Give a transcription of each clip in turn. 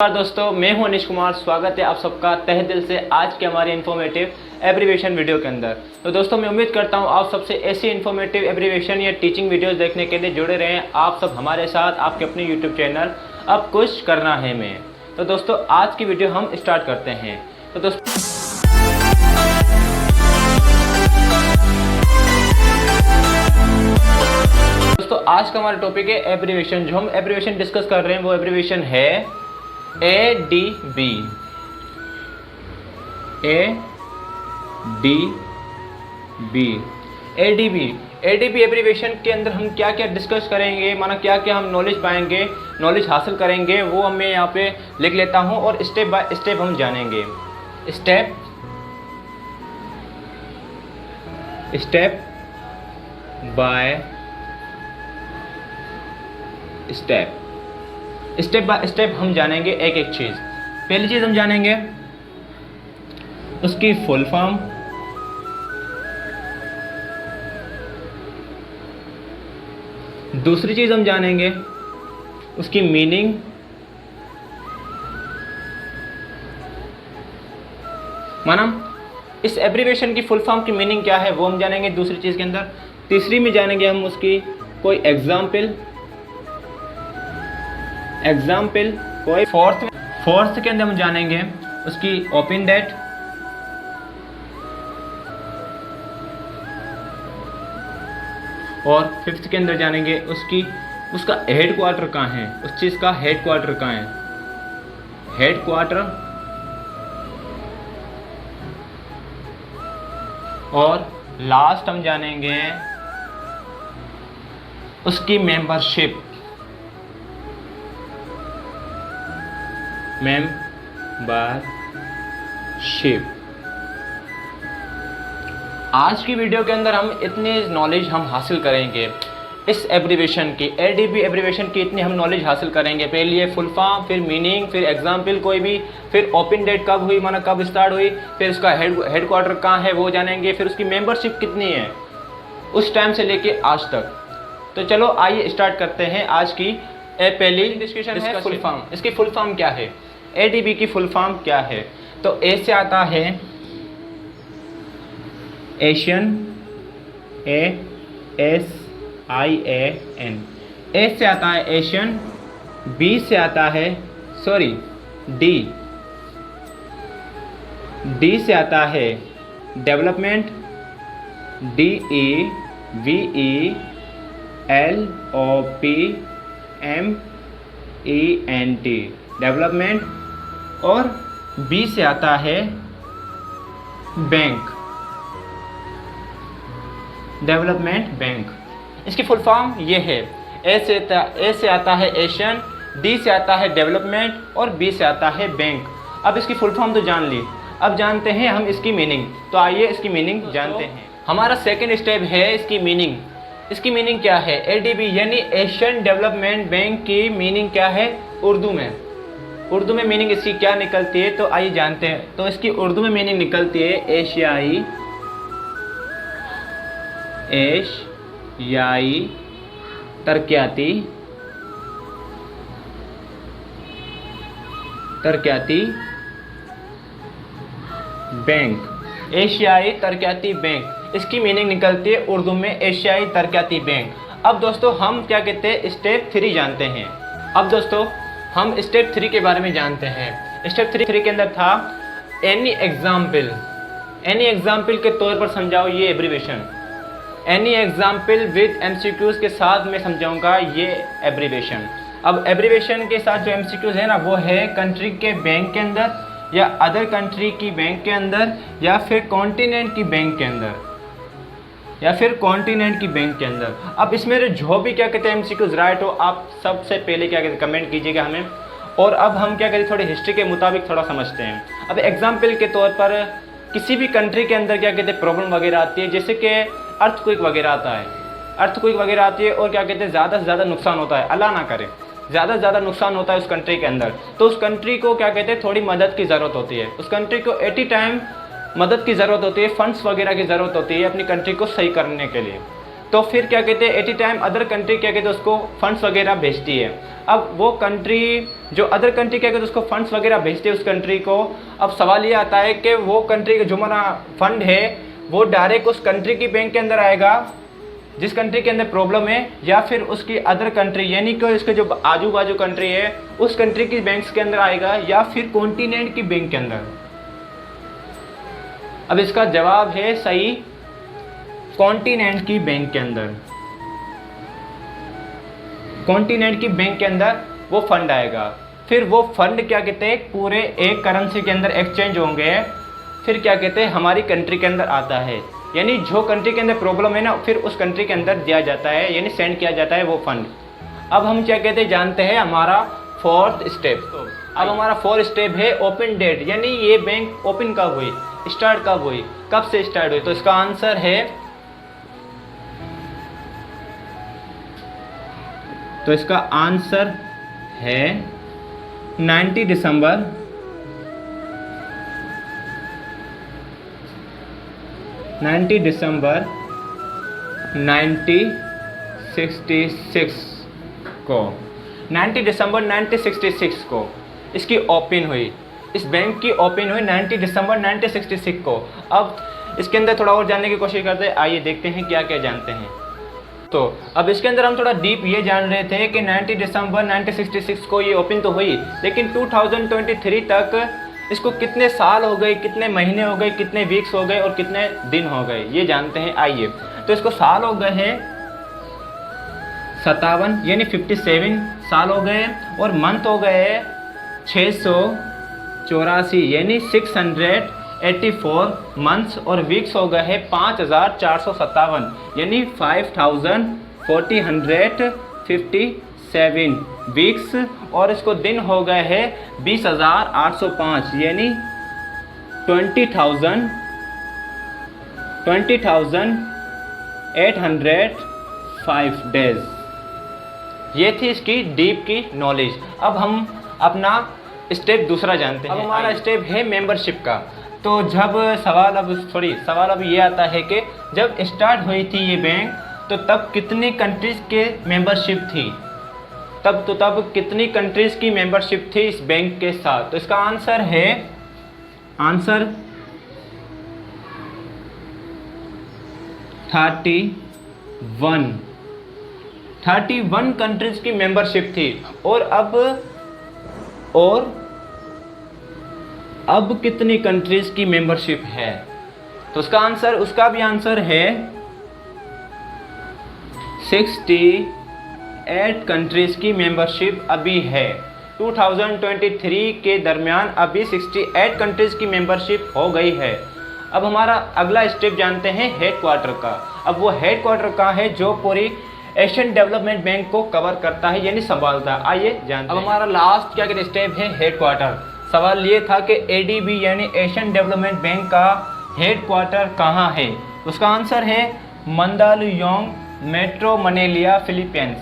नमस्कार दोस्तों, मैं हूं अनिश कुमार। स्वागत है आप सबका तहे दिल से आज के हमारे इन्फॉर्मेटिव एब्रीविएशन वीडियो के अंदर। तो दोस्तों, मैं उम्मीद करता हूं आप सबसे ऐसी इन्फॉर्मेटिव एब्रीविएशन या टीचिंग वीडियोस देखने के लिए जुड़े रहें आप सब हमारे साथ आपके अपने यूट्यूब चैनल अब कुछ करना है में। तो दोस्तों, आज की वीडियो हम स्टार्ट करते हैं। तो दोस्तों आज का हमारा टॉपिक है एब्रीविएशन। जो हम एब्रीविएशन डिस्कस कर रहे हैं वो एब्रीविएशन है ADB। ADB एब्रीविएशन के अंदर हम क्या क्या डिस्कस करेंगे, माना क्या क्या हम नॉलेज पाएंगे, नॉलेज हासिल करेंगे, वो मैं यहाँ पे लिख लेता हूँ और स्टेप बाय स्टेप हम जानेंगे। स्टेप बाय स्टेप हम जानेंगे एक एक चीज़। पहली चीज़ हम जानेंगे उसकी फुल फॉर्म, दूसरी चीज़ हम जानेंगे उसकी मीनिंग, माना इस एब्रीविएशन की फुल फॉर्म की मीनिंग क्या है वो हम जानेंगे दूसरी चीज़ के अंदर। तीसरी में जानेंगे हम उसकी कोई एग्जाम्पल कोई। फोर्थ के अंदर हम जानेंगे उसकी ओपन डेट, और फिफ्थ के अंदर जानेंगे उसका हेड क्वार्टर कहाँ है, उस चीज़ का हेड क्वार्टर कहाँ है, हेड क्वार्टर। और लास्ट हम जानेंगे उसकी मेंबरशिप, आज की वीडियो के अंदर हम इतनी नॉलेज हम हासिल करेंगे इस एब्रीविएशन की, ADB एब्रीविएशन की इतनी हम नॉलेज हासिल करेंगे। पहले फुल फॉर्म, फिर मीनिंग, फिर एग्जाम्पल कोई भी, फिर ओपन डेट कब हुई, माना कब स्टार्ट हुई, फिर उसका हेड क्वार्टर कहाँ है वो जानेंगे, फिर उसकी मेंबरशिप कितनी है उस टाइम से लेके आज तक। तो चलो आइए स्टार्ट करते हैं आज की पहली डिस्कशन है फुल फॉर्म। इसकी फुल फॉर्म क्या है, ADB की फुल फॉर्म क्या है? तो ए से आता है एशियन, ASIAN। ए से आता है एशियन, बी से आता है डी से आता है डेवलपमेंट, DEVELOPMENT डेवलपमेंट। और बी से आता है बैंक, डेवलपमेंट बैंक। इसकी फुल फॉर्म ये है। ए से आता है एशियन, डी से आता है डेवलपमेंट और बी से आता है बैंक। अब इसकी फुल फॉर्म तो जान ली, अब जानते हैं हम इसकी मीनिंग। तो आइए इसकी मीनिंग जानते हैं। हमारा सेकंड स्टेप है इसकी मीनिंग। इसकी मीनिंग क्या है? ADB यानी एशियन डेवलपमेंट बैंक की मीनिंग क्या है उर्दू में मीनिंग इसकी क्या निकलती है? तो आइए जानते हैं। तो इसकी उर्दू में मीनिंग निकलती है एशियाई तरक्याती बैंक, एशियाई तरक्याती बैंक। इसकी मीनिंग निकलती है उर्दू में एशियाई तरक्याती बैंक। अब दोस्तों हम क्या कहते हैं, स्टेप 3 जानते हैं। अब दोस्तों हम स्टेप 3 के बारे में जानते हैं। स्टेप 3 के अंदर था एनी एग्जाम्पल के तौर पर समझाओ ये abbreviation. Any example with MCQs के साथ मैं समझाऊंगा ये एब्रीविएशन। अब एब्रीविएशन के साथ जो MCQs है ना, वो है कंट्री के बैंक के अंदर, या अदर कंट्री की बैंक के अंदर, या फिर कॉन्टिनेंट की बैंक के अंदर, अब इसमें जो भी क्या कहते हैं MCQs राइट हो, आप सबसे पहले क्या कहते हैं कमेंट कीजिएगा हमें। और अब हम क्या कहते हैं थोड़ी हिस्ट्री के मुताबिक थोड़ा समझते हैं। अब एग्जाम्पल के तौर पर किसी भी कंट्री के अंदर क्या कहते हैं प्रॉब्लम वगैरह आती है, जैसे कि अर्थक्वेक वगैरह आती है और क्या कहते हैं ज़्यादा से ज़्यादा नुकसान होता है, अल्लाह ना करे, ज़्यादा से ज़्यादा नुकसान होता है उस कंट्री के अंदर। तो उस कंट्री को क्या कहते हैं थोड़ी मदद की ज़रूरत होती है। उस कंट्री को एट टाइम मदद की ज़रूरत होती है, फंड्स वगैरह की ज़रूरत होती है अपनी कंट्री को सही करने के लिए। तो फिर क्या कहते हैं at a time other country क्या कहते हैं उसको फंड्स वगैरह भेजती है। अब वो कंट्री जो अदर कंट्री क्या कहते हैं उसको फंड्स वगैरह भेजती है उस कंट्री को। अब सवाल ये आता है कि वो कंट्री का जो हमारा फंड है वो डायरेक्ट उस कंट्री की बैंक के अंदर आएगा जिस कंट्री के अंदर प्रॉब्लम है, या फिर उसकी अदर कंट्री यानी कि इसके जो आजू बाजू कंट्री है उस कंट्री की बैंक्स के अंदर आएगा, या फिर कॉन्टिनेंट की बैंक के अंदर। अब इसका जवाब है सही कॉन्टिनेंट की बैंक के अंदर। कॉन्टिनेंट की बैंक के अंदर वो फंड आएगा। फिर वो फंड क्या कहते हैं पूरे एक करेंसी के अंदर एक्सचेंज होंगे, फिर क्या कहते हैं हमारी कंट्री के अंदर आता है, यानी जो कंट्री के अंदर प्रॉब्लम है ना फिर उस कंट्री के अंदर दिया जाता है, यानी सेंड किया जाता है वो फंड। अब हम क्या कहते हैं जानते हैं हमारा फोर्थ स्टेप। अब हमारा फोर्थ स्टेप है ओपन डेट, यानी ये बैंक ओपन कब हुई, स्टार्ट कब हुई, कब से स्टार्ट हुई। तो इसका आंसर है तो इसका आंसर है 90 दिसंबर 1966 को 90 दिसंबर 1966 को इसकी ओपन हुई, इस बैंक की ओपन हुई 90 दिसंबर 1966 को। अब इसके अंदर थोड़ा और जानने की कोशिश करते हैं, आइए देखते हैं क्या क्या जानते हैं। तो अब इसके अंदर हम थोड़ा डीप ये जान रहे थे कि 90 दिसंबर 1966 को ये ओपन तो हुई, लेकिन 2023 तक इसको कितने साल हो गए, कितने महीने हो गए, कितने वीक्स हो गए और कितने दिन हो गए ये जानते हैं। आइए तो इसको साल हो गए हैं 57 यानी 57 साल हो गए, और मंथ हो गए 684 यानी 684 मंथ्स, और वीक्स हो गए हैं 5457 यानी 5457 वीक्स, और इसको दिन हो गए हैं 20,805 यानी 20,805 डेज। ये थी इसकी डीप की नॉलेज। अब हम अपना स्टेप दूसरा जानते हैं। अब हमारा स्टेप है मेंबरशिप का। तो जब सवाल अब ये आता है कि जब स्टार्ट हुई थी ये बैंक तो तब कितनी कंट्रीज़ के मेंबरशिप थी, तब कितनी कंट्रीज़ की मेंबरशिप थी इस बैंक के साथ। तो इसका आंसर है 31 कंट्रीज़ की मेंबरशिप थी। और अब कितनी कंट्रीज़ की मेंबरशिप है, तो उसका भी आंसर है 68 कंट्रीज़ की मेंबरशिप अभी है। 2023 के दरमियान अभी 68 कंट्रीज़ की मेंबरशिप हो गई है। अब हमारा अगला स्टेप जानते हैं हेड क्वार्टर का। अब वो हेड क्वार्टर का है जो पूरी एशियन डेवलपमेंट बैंक को कवर करता है यानी संभालता है। आइए जानते हैं। अब हमारा लास्ट क्या कहते स्टेप है हेड क्वार्टर। सवाल ये था कि एडीबी यानी एशियन डेवलपमेंट बैंक का हेड क्वार्टर कहाँ है। उसका आंसर है मंदालुयोंग मेट्रो मनेलिया फिलीपींस।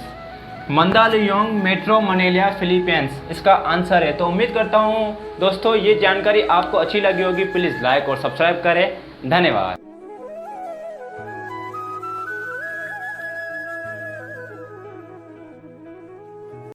मंदालुयोंग मेट्रो मनेलिया फिलीपींस इसका आंसर है। तो उम्मीद करता हूँ दोस्तों ये जानकारी आपको अच्छी लगी होगी। प्लीज़ लाइक और सब्सक्राइब करें। धन्यवाद।